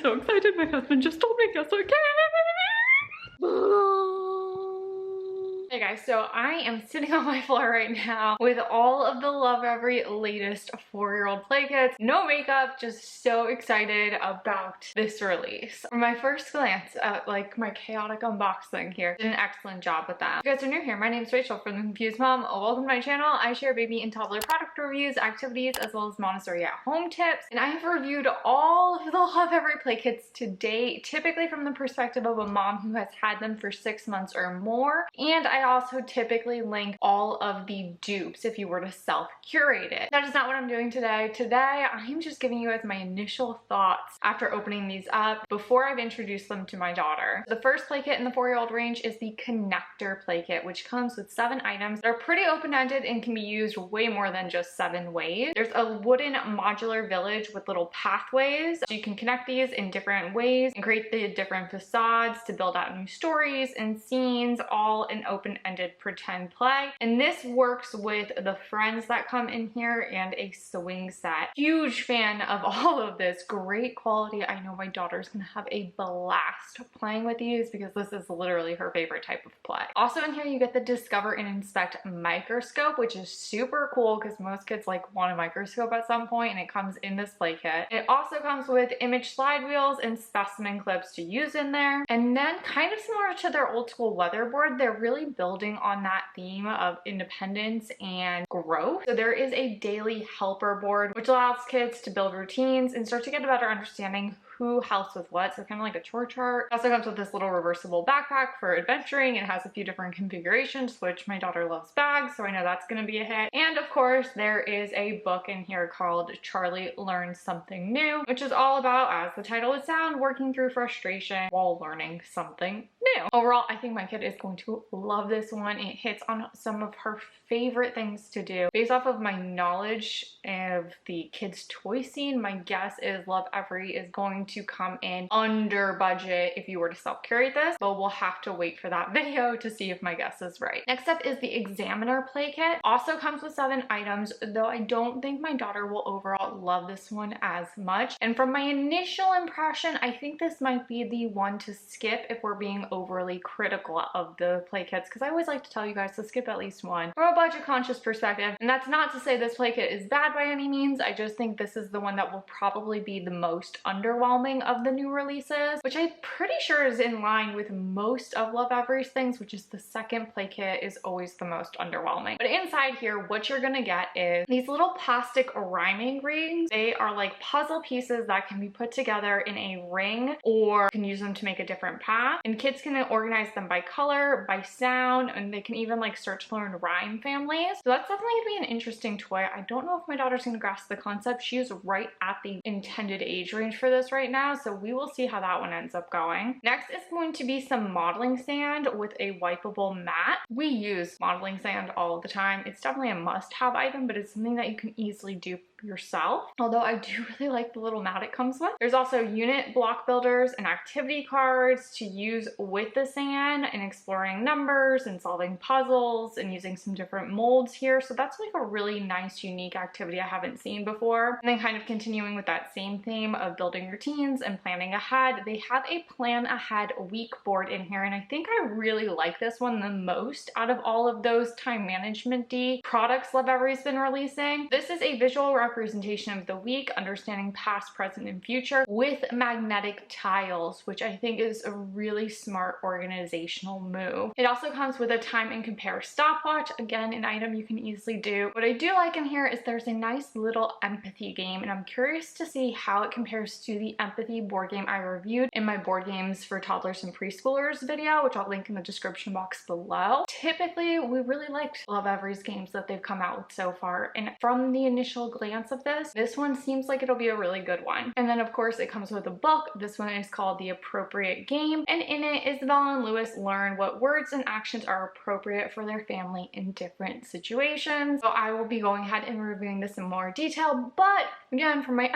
so excited. My husband just told me yes, okay. Hey guys, so I am sitting on my floor right now with all of the Lovevery latest 4-year-old play kits. No makeup, just so excited about this release. From my first glance at like my chaotic unboxing here, did an excellent job with that. If you guys are new here, my name is Rachel from The Confused Mom. Welcome to my channel. I share baby and toddler product reviews, activities, as well as Montessori at home tips. And I have reviewed all of the Lovevery play kits to date, typically from the perspective of a mom who has had them for 6 months or more. And I also typically link all of the dupes if you were to self-curate it. That is not what I'm doing today. Today, I'm just giving you guys my initial thoughts after opening these up before I've introduced them to my daughter. The first play kit in the 4-year-old range is the connector play kit, which comes with 7 items that are pretty open-ended and can be used way more than just 7 ways. There's a wooden modular village with little pathways. So you can connect these in different ways and create the different facades to build out new stories and scenes, all in open-ended pretend play. And this works with the friends that come in here and a swing set. Huge fan of all of this. Great quality. I know my daughter's gonna have a blast playing with these because this is literally her favorite type of play. Also in here you get the Discover and Inspect microscope, which is super cool because most kids like want a microscope at some point, and it comes in this play kit. It also comes with image slide wheels and specimen clips to use in there. And then kind of similar to their old school weatherboard, they're really building on that theme of independence and growth. So there is a daily helper board, which allows kids to build routines and start to get a better understanding who helps with what, so kind of like a chore chart. It also comes with this little reversible backpack for adventuring. It has a few different configurations, which my daughter loves bags, so I know that's gonna be a hit. And of course, there is a book in here called Charlie Learns Something New, which is all about, as the title would sound, working through frustration while learning something new. Overall, I think my kid is going to love this one. It hits on some of her favorite things to do. Based off of my knowledge of the kids' toy scene, my guess is Lovevery is going to come in under budget if you were to self-curate this, but we'll have to wait for that video to see if my guess is right. Next up is the Examiner play kit. Also comes with 7 items, though I don't think my daughter will overall love this one as much. And from my initial impression, I think this might be the one to skip if we're being overly critical of the play kits, because I always like to tell you guys to skip at least one from a budget conscious perspective. And that's not to say this play kit is bad by any means. I just think this is the one that will probably be the most underwhelming of the new releases, which I'm pretty sure is in line with most of Lovevery's things, which is the second play kit is always the most underwhelming. But inside here, what you're gonna get is these little plastic rhyming rings. They are like puzzle pieces that can be put together in a ring, or you can use them to make a different path. And kids can organize them by color, by sound, and they can even like search to learn rhyme families. So that's definitely gonna be an interesting toy. I don't know if my daughter's gonna grasp the concept. She is right at the intended age range for this right now, so we will see how that one ends up going. Next is going to be some modeling sand with a wipeable mat. We use modeling sand all the time. It's definitely a must-have item, but it's something that you can easily do yourself, although I do really like the little mat it comes with. There's also unit block builders and activity cards to use with the sand and exploring numbers and solving puzzles and using some different molds here. So that's like a really nice, unique activity I haven't seen before. And then kind of continuing with that same theme of building routines and planning ahead, they have a plan ahead week board in here, and I think I really like this one the most out of all of those time management-y products Lovevery's been releasing. This is a visual representation of the week, understanding past, present, and future with magnetic tiles, which I think is a really smart organizational move. It also comes with a time and compare stopwatch, again an item you can easily do. What I do like in here is there's a nice little empathy game, and I'm curious to see how it compares to the empathy board game I reviewed in my board games for toddlers and preschoolers video, which I'll link in the description box below. Typically, we really liked Lovevery's games that they've come out with so far, and from the initial glance of this one seems like it'll be a really good one. And then of course it comes with a book. This one is called The Appropriate Game, and in it, Isabel and Lewis learn what words and actions are appropriate for their family in different situations. So I will be going ahead and reviewing this in more detail, but again, from my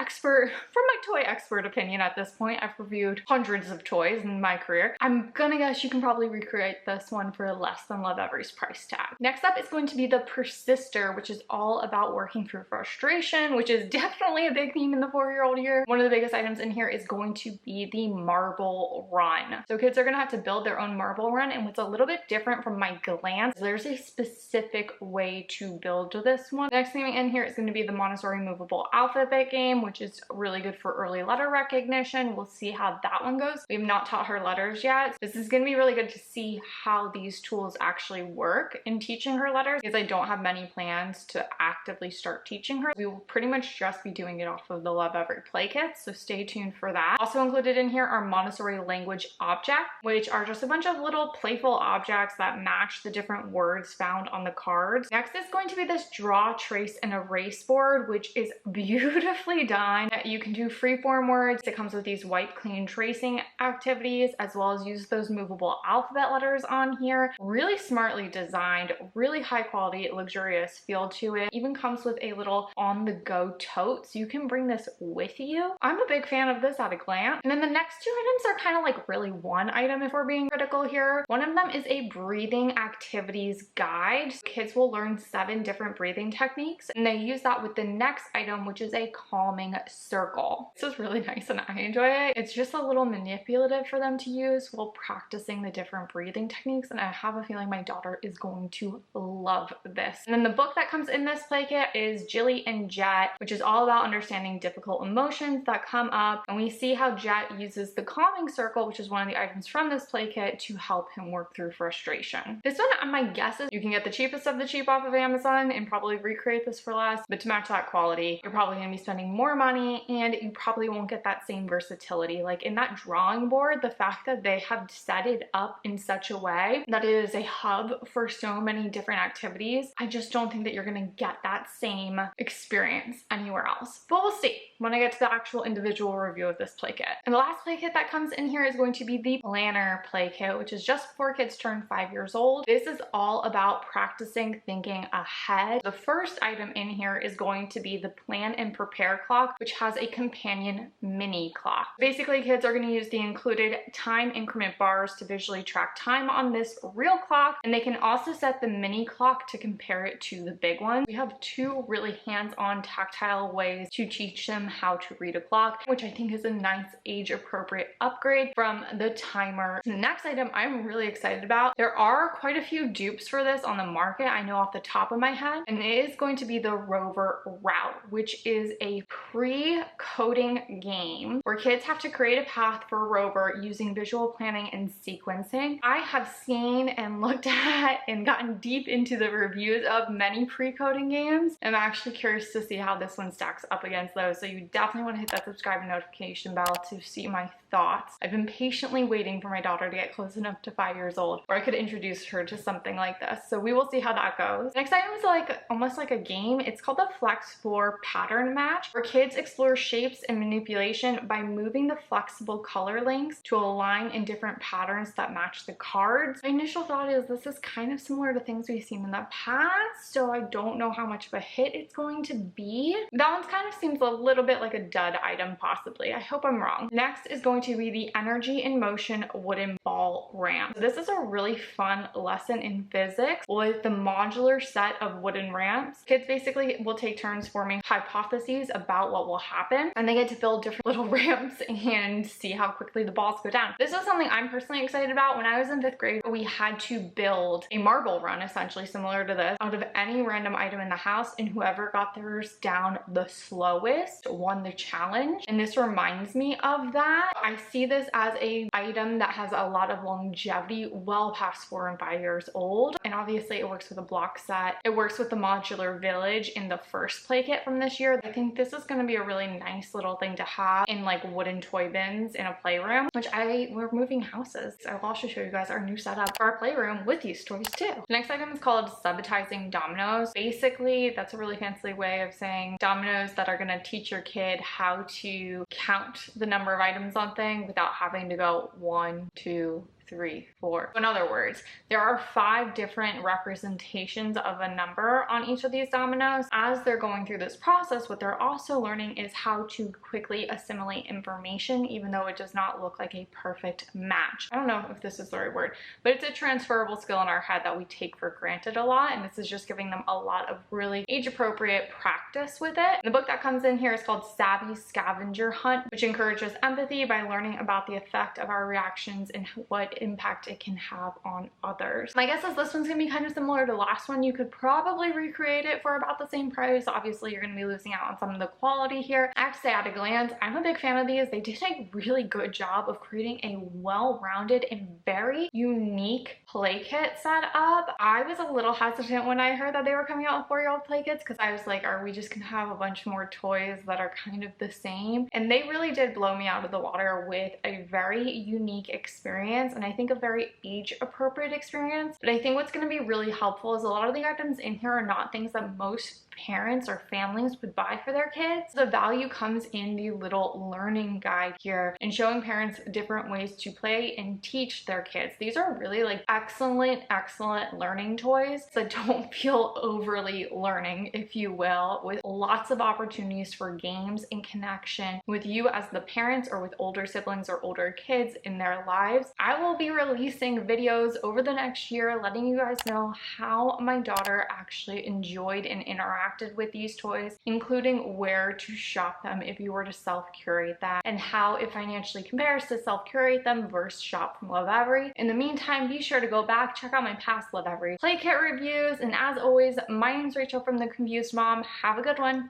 toy expert opinion at this point, I've reviewed hundreds of toys in my career. I'm gonna guess you can probably recreate this one for less than Lovevery's price tag. Next up is going to be the Persister, which is all about working through frustration frustration, which is definitely a big theme in the 4-year-old year. One of the biggest items in here is going to be the marble run. So kids are gonna have to build their own marble run, and what's a little bit different from my glance, there's a specific way to build this one. The next thing in here is going to be the Montessori movable alphabet game, which is really good for early letter recognition. We'll see how that one goes. We have not taught her letters yet. This is going to be really good to see how these tools actually work in teaching her letters, because I don't have many plans to actively start teaching her. We will pretty much just be doing it off of the LOVEVERY play kits, so stay tuned for that. Also included in here are Montessori language objects, which are just a bunch of little playful objects that match the different words found on the cards. Next is going to be this draw, trace, and erase board, which is beautifully done. You can do freeform words. It comes with these wipe, clean, tracing activities, as well as use those movable alphabet letters on here. Really smartly designed, really high quality, luxurious feel to it. Even comes with a little on-the-go tote, so you can bring this with you. I'm a big fan of this at a glance. And then the next two items are kind of like really one item if we're being critical here. One of them is a breathing activities guide. Kids will learn 7 different breathing techniques, and they use that with the next item, which is a calming circle. This is really nice and I enjoy it. It's just a little manipulative for them to use while practicing the different breathing techniques, and I have a feeling my daughter is going to love this. And then the book that comes in this play kit is Jilly and Jet, which is all about understanding difficult emotions that come up, and we see how Jet uses the calming circle, which is one of the items from this play kit, to help him work through frustration. This one, my guess is you can get the cheapest of the cheap off of Amazon and probably recreate this for less, but to match that quality, you're probably going to be spending more money, and you probably won't get that same versatility. Like in that drawing board, the fact that they have set it up in such a way that it is a hub for so many different activities, I just don't think that you're going to get that same experience anywhere else. But we'll see when I get to the actual individual review of this play kit. And the last play kit that comes in here is going to be the planner play kit, which is just before kids turn 5 years old. This is all about practicing thinking ahead. The first item in here is going to be the plan and prepare clock, which has a companion mini clock. Basically, kids are going to use the included time increment bars to visually track time on this real clock, and they can also set the mini clock to compare it to the big one. We have 2 really hands-on tactile ways to teach them how to read a clock, which I think is a nice age-appropriate upgrade from the timer. The next item I'm really excited about. There are quite a few dupes for this on the market, I know off the top of my head, and it is going to be the Rover Route, which is a pre-coding game where kids have to create a path for Rover using visual planning and sequencing. I have seen and looked at and gotten deep into the reviews of many pre-coding games. I'm actually curious to see how this one stacks up against those, so you definitely want to hit that subscribe and notification bell to see my thoughts. I've been patiently waiting for my daughter to get close enough to 5 years old where I could introduce her to something like this, so we will see how that goes. Next item is like almost like a game. It's called the Flex 4 Pattern Match, where kids explore shapes and manipulation by moving the flexible color links to align in different patterns that match the cards. My initial thought is this is kind of similar to things we've seen in the past, so I don't know how much of a hit it's going to be. That one kind of seems a little bit like a dud item possibly. I hope I'm wrong. Next is going to be the Energy in Motion wooden ball ramp. This is a really fun lesson in physics with the modular set of wooden ramps. Kids basically will take turns forming hypotheses about what will happen, and they get to build different little ramps and see how quickly the balls go down. This is something I'm personally excited about. When I was in 5th grade, we had to build a marble run, essentially similar to this, out of any random item in the house, and whoever got theirs down the slowest won the challenge. And this reminds me of that. I see this as an item that has a lot of longevity well past 4 and 5 years old, and obviously it works with a block set. It works with the modular village in the first play kit from this year. I think this is going to be a really nice little thing to have in like wooden toy bins in a playroom, which we're moving houses, so I'll also show you guys our new setup for our playroom with these toys too. The next item is called Subitizing Dominoes. Basically, that's a really fancy way of saying dominoes that are going to teach your kid how to count the number of items on things without having to go 1, 2, 3, 4. In other words, there are 5 different representations of a number on each of these dominoes. As they're going through this process, what they're also learning is how to quickly assimilate information, even though it does not look like a perfect match. I don't know if this is the right word, but it's a transferable skill in our head that we take for granted a lot, and this is just giving them a lot of really age-appropriate practice with it. The book that comes in here is called Savvy Scavenger Hunt, which encourages empathy by learning about the effect of our reactions and what impact it can have on others. My guess is this one's gonna be kind of similar to the last one. You could probably recreate it for about the same price. Obviously, you're gonna be losing out on some of the quality here. I have to say, at a glance, I'm a big fan of these. They did a really good job of creating a well-rounded and very unique play kit setup. I was a little hesitant when I heard that they were coming out with 4-year-old play kits, because I was like, are we just gonna have a bunch more toys that are kind of the same? And they really did blow me out of the water with a very unique experience, and I think a very age-appropriate experience. But I think what's going to be really helpful is a lot of the items in here are not things that most parents or families would buy for their kids. The value comes in the little learning guide here and showing parents different ways to play and teach their kids. These are really like excellent learning toys that don't feel overly learning, if you will, with lots of opportunities for games and connection with you as the parents or with older siblings or older kids in their lives. I will be releasing videos over the next year letting you guys know how my daughter actually enjoyed and interacted with these toys, including where to shop them if you were to self-curate that, and how it financially compares to self-curate them versus shop from LOVEVERY. In the meantime, be sure to go back, check out my past LOVEVERY play kit reviews, and as always, my name's Rachel from The Confused Mom. Have a good one.